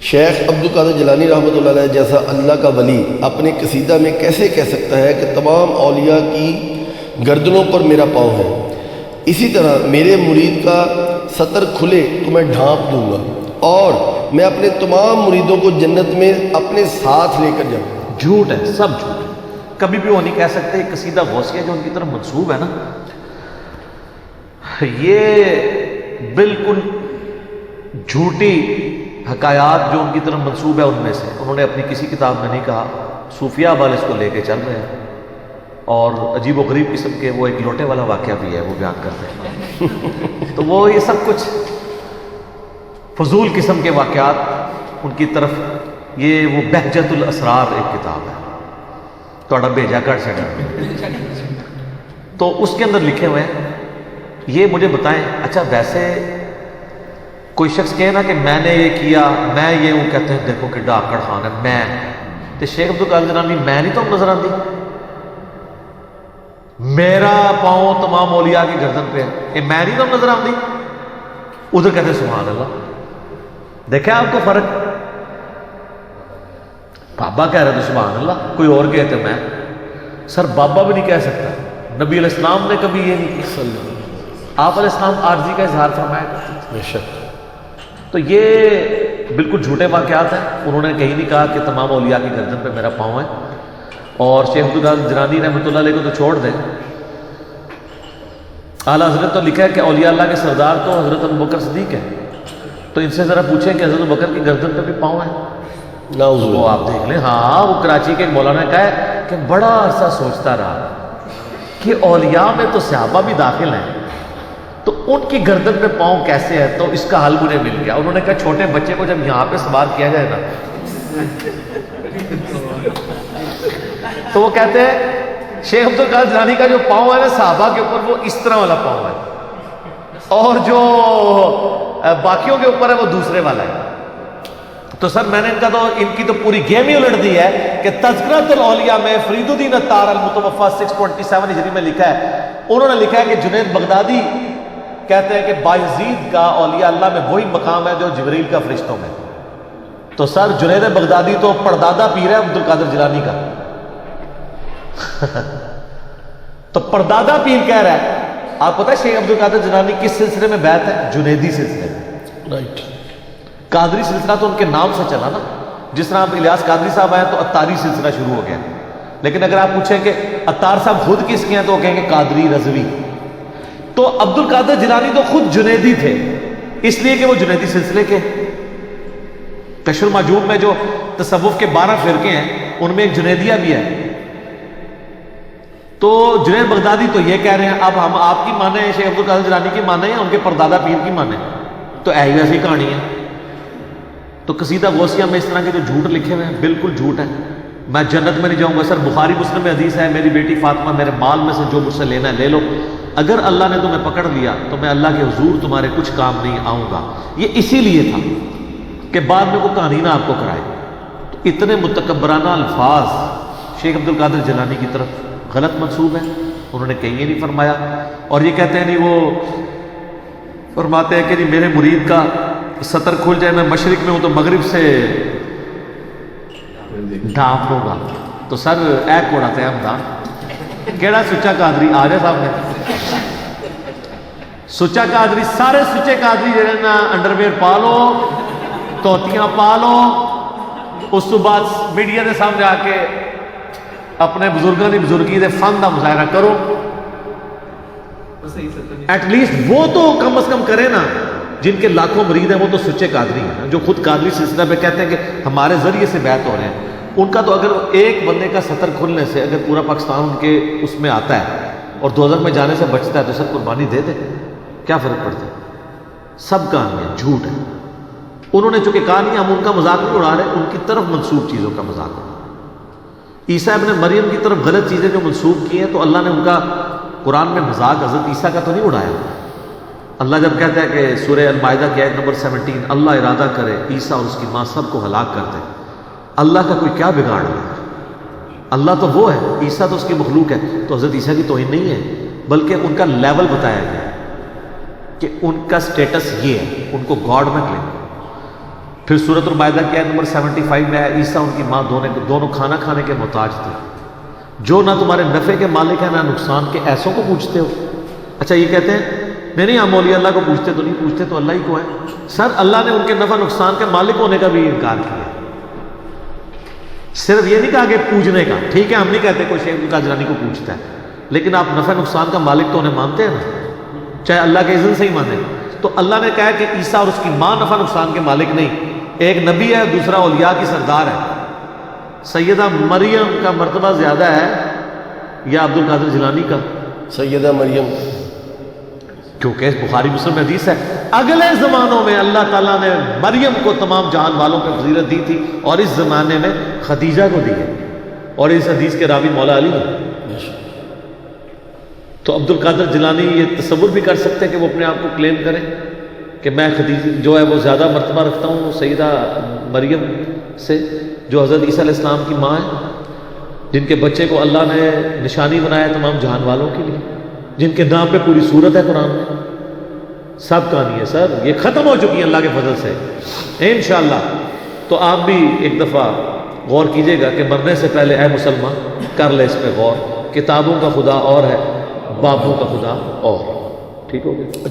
شیخ عبدالقادر جیلانی رحمۃ اللہ علیہ جیسا اللہ کا ولی اپنے قصیدہ میں کیسے کہہ سکتا ہے کہ تمام اولیاء کی گردنوں پر میرا پاؤں ہے؟ اسی طرح میرے مرید کا سطر کھلے تو میں ڈھانپ دوں گا اور میں اپنے تمام مریدوں کو جنت میں اپنے ساتھ لے کر جاؤں گا۔ جھوٹ ہے، سب جھوٹ ہے۔ کبھی بھی وہ نہیں کہہ سکتے قصیدہ غوثیہ جو ان کی طرف منسوب ہے نا، یہ بالکل جھوٹی حکایات جو ان کی طرف منسوب ہے ان میں سے انہوں نے اپنی کسی کتاب میں نہیں کہا۔ صوفیہ والے اس کو لے کے چل رہے ہیں اور عجیب و غریب قسم کے وہ ایک لوٹے والا واقعہ بھی ہے وہ بیان کرتے ہیں۔ تو وہ یہ سب کچھ فضول قسم کے واقعات ان کی طرف، یہ وہ بہجت الاسرار ایک کتاب ہے تھوڑا بھیجا کر سکتا، تو اس کے اندر لکھے ہوئے ہیں۔ یہ مجھے بتائیں، اچھا ویسے کوئی شخص کہے نا کہ میں نے یہ کیا، میں یہ ہوں، کہتے ہیں دیکھو کہ ڈاکڑ خان ہے، میں تو شیخ عبدالقادر جیلانی میں نہیں تو نظر آتی، میرا پاؤں تمام اولیاء کی گردن پہ ہے، یہ میں نہیں تو نظر آتی، ادھر کہتے ہیں سبحان اللہ۔ دیکھیں آپ کو فرق، بابا کہہ رہے تھے سبحان اللہ، کوئی اور کہتے میں، سر بابا بھی نہیں کہہ سکتا، نبی علیہ السلام نے کبھی یہ نہیں کیا، آپ علیہ السلام عارضی کا اظہار فرمایا کرتے تھے۔ بے شک۔ تو یہ بالکل جھوٹے واقعات ہیں، انہوں نے کہیں نہیں کہا کہ تمام اولیاء کی گردن پہ میرا پاؤں ہے۔ اور شیخ عبدالقادر جیلانی رحمۃ اللہ علیہ کو تو چھوڑ دیں، اعلیٰ حضرت تو لکھا ہے کہ اولیاء اللہ کے سردار تو حضرت ابوبکر صدیق ہے، تو ان سے ذرا پوچھیں کہ حضرت ابوبکر کی گردن پہ بھی پاؤں ہے؟ نعوذ وہ باللہ۔ آپ دیکھ لیں، ہاں وہ کراچی کے ایک مولانا نے کہا ہے کہ بڑا عرصہ سوچتا رہا کہ اولیاء میں تو صحابہ بھی داخل ہیں، تو ان کی گردن پہ پاؤں کیسے ہے؟ تو اس کا حل مجھے مل گیا۔ انہوں نے کہا چھوٹے بچے کو جب یہاں پہ سوار کیا جائے نا تو وہ کہتے ہیں شیخ عبدالقادر جیلانی کا جو پاؤں ہے نا صحابہ کے اوپر وہ اس طرح والا پاؤں ہے، اور جو باقیوں کے اوپر ہے وہ دوسرے والا ہے۔ تو سر میں نے ان کی تو پوری گیم ہی الٹ دی ہے کہ تذکرۃ الاولیاء میں فرید الدین عطار المتوفی 627 ہجری میں لکھا ہے، انہوں نے لکھا ہے کہ جنید بغدادی کہتے ہیں کہ بایزید کا اولیاء اللہ میں وہی مقام ہے جو جبریل کا فرشتوں میں۔ تو سر جنید بغدادی تو پردادا پیر ہے عبدالقادر جیلانی کا تو پردادا پیر کہہ رہا ہے۔ آپ پتہ ہے شیخ عبدالقادر جیلانی کس سلسلے میں بیعت ہے؟ جنیدی سلسلے میں۔ رائٹ۔ قادری سلسلہ تو ان کے نام سے چلا نا، جس طرح آپ الیاس قادری صاحب آئے تو عطاری سلسلہ شروع ہو گیا، لیکن اگر آپ پوچھیں کہ عطار صاحب خود کس کے ہیں تو وہ کہیں گے قادری رضوی۔ تو عبدالقادر جیلانی تو خود جنیدی تھے، اس لیے کہ وہ جنیدی سلسلے کے۔ کشف المحجوب میں جو تصوف کے 12 فرقے ہیں ان میں ایک جنیدیہ بھی ہے۔ تو جنید بغدادی تو یہ کہہ رہے ہیں، اب ہم آپ کی مانیں ہیں، شیخ عبدالقادر جیلانی کی مانیں ہیں، ان کے پردادا پیر کی مانیں، تو ایسی کہانی ہے۔ تو قصیدہ غوثیہ میں اس طرح کے جو جھوٹ لکھے ہوئے ہیں بالکل جھوٹ ہے۔ میں جنت میں نہیں جاؤں گا، سر بخاری مسلم میں حدیث ہے، میری بیٹی فاطمہ میرے مال میں سے جو مجھ سے لینا ہے لے لو، اگر اللہ نے تمہیں پکڑ لیا تو میں اللہ کے حضور تمہارے کچھ کام نہیں آؤں گا۔ یہ اسی لیے تھا کہ بعد میں کوئی کہانی نہ آپ کو کرائے۔ تو اتنے متکبرانہ الفاظ شیخ عبدالقادر جیلانی کی طرف غلط منسوب ہے، انہوں نے کہیں یہ نہیں فرمایا۔ اور یہ کہتے ہیں نہیں، وہ فرماتے ہیں کہ نہیں میرے مرید کا سطر کھل جائے، میں مشرق میں ہوں تو مغرب سے ڈھانپ لوں گا۔ تو سر اے کوڑا تے ہم دان کیڑا سچا قادری آ جائے سامنے، سچا قادری، سارے سچے قادری جڑے نا انڈرویئر پا لو، توتیاں پا لو، اس تو بعد میڈیا دے سامنے آ کے اپنے بزرگوں کی بزرگی دے فن کا مظاہرہ کرو۔ ایٹ لیسٹ وہ تو کم از کم کرے نا، جن کے لاکھوں مرید ہیں وہ تو سچے قادری ہیں، جو خود قادری سلسلہ پہ کہتے ہیں کہ ہمارے ذریعے سے بیعت ہو رہے ہیں۔ ان کا تو اگر ایک بندے کا سطر کھلنے سے اگر پورا پاکستان ان کے اس میں آتا ہے اور دوزخ میں جانے سے بچتا ہے تو سر قربانی دے دے، کیا فرق پڑتا ہے؟ سب کہانیاں جھوٹ ہے۔ انہوں نے چونکہ کہا نہیں ہم ان کا مذاق نہیں اڑا رہے، ان کی طرف منسوب چیزوں کا مذاق ہے۔ عیسیٰ ابن مریم کی طرف غلط چیزیں جو منسوب کی ہیں تو اللہ نے ان کا قرآن میں مذاق حضرت عیسیٰ کا تو نہیں اڑایا۔ اللہ جب کہتا ہے کہ سورہ المائدہ کی آیت نمبر 17 اللہ ارادہ کرے عیسیٰ اور اس کی ماں سب کو ہلاک کر دے، اللہ کا کوئی کیا بگاڑ ہے؟ اللہ تو وہ ہے، عیسیٰ تو اس کی مخلوق ہے، تو حضرت عیسیٰ کی توہین نہیں ہے، بلکہ ان کا لیول بتایا گیا کہ ان کا سٹیٹس یہ ہے، ان کو گاڈ میں کلیم۔ پھر سورۃ المائدہ کی آیت نمبر 75 میں ہے عیسیٰ ان کی ماں دونوں کھانا کھانے کے محتاج تھے، جو نہ تمہارے نفع کے مالک ہیں نہ نقصان کے، ایسوں کو پوچھتے ہو؟ اچھا یہ کہتے ہیں نہیں ہم اولیاء اللہ کو پوچھتے تو نہیں، پوچھتے تو اللہ ہی کو ہے۔ سر اللہ نے ان کے نفع نقصان کے مالک ہونے کا بھی انکار کیا، صرف یہ نہیں کہا کہ پوجنے کا۔ ٹھیک ہے ہم نہیں کہتے کوئی شیخ القادر جیلانی کو پوچھتا ہے، لیکن آپ نفع نقصان کا مالک تو انہیں مانتے ہیں نا، چاہے اللہ کے اذن سے ہی مانیں۔ تو اللہ نے کہا کہ عیسیٰ اور اس کی ماں نفع نقصان کے مالک نہیں، ایک نبی ہے دوسرا اولیاء کی سردار ہے۔ سیدہ مریم کا مرتبہ زیادہ ہے یا عبد القادر جیلانی کا؟ سیدہ مریم، کیونکہ بخاری مسلم میں حدیث ہے اگلے زمانوں میں اللہ تعالیٰ نے مریم کو تمام جہان والوں پہ فضیلت دی تھی، اور اس زمانے میں خدیجہ کو دی ہے، اور اس حدیث کے راوی مولا علی ہیں۔ تو عبد القادر جیلانی یہ تصور بھی کر سکتے ہیں کہ وہ اپنے آپ کو کلیم کریں کہ میں خدیجہ جو ہے وہ زیادہ مرتبہ رکھتا ہوں سیدہ مریم سے، جو حضرت عیسیٰ علیہ السلام کی ماں ہے، جن کے بچے کو اللہ نے نشانی بنایا تمام جہان والوں کے لیے، جن کے نام پہ پوری سورت ہے قرآن میں۔ سب کہانی ہے سر، یہ ختم ہو چکی ہے اللہ کے فضل سے انشاءاللہ۔ تو آپ بھی ایک دفعہ غور کیجئے گا کہ مرنے سے پہلے اے مسلمان کر لے اس پہ غور، کتابوں کا خدا اور ہے، بابوں کا خدا اور۔ ٹھیک ہو گیا؟